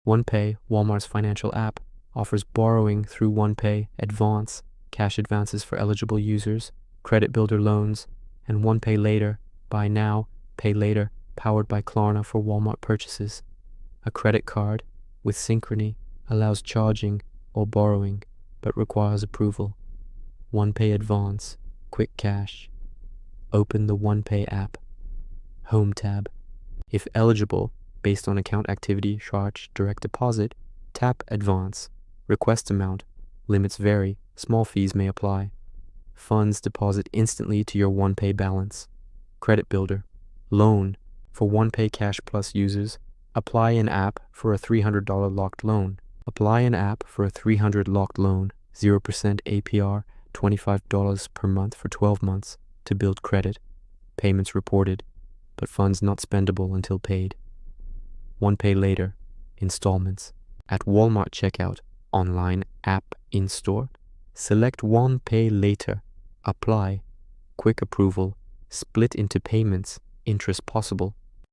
OnePay, Walmart's financial app, offers borrowing through OnePay Advance, cash advances for eligible users, credit builder loans, and OnePay Later, buy now, pay later, powered by Klarna for Walmart purchases. A credit card with Synchrony allows charging or borrowing, but requires approval. OnePay Advance, Quick Cash. Open the OnePay app. Home tab. If eligible, based on account activity, charge direct deposit, tap Advance. Request amount. Limits vary. Small fees may apply. Funds deposit instantly to your OnePay balance. Credit builder. Loan. For OnePay Cash Plus users, apply an app for a $300 locked loan. Apply an app for a $300 locked loan, 0% APR, $25 per month for 12 months to build credit. Payments reported, but funds not spendable until paid. OnePay Later, installments. At Walmart checkout, online, app, in-store, select OnePay Later. Apply. Quick approval. Split into payments. Interest possible.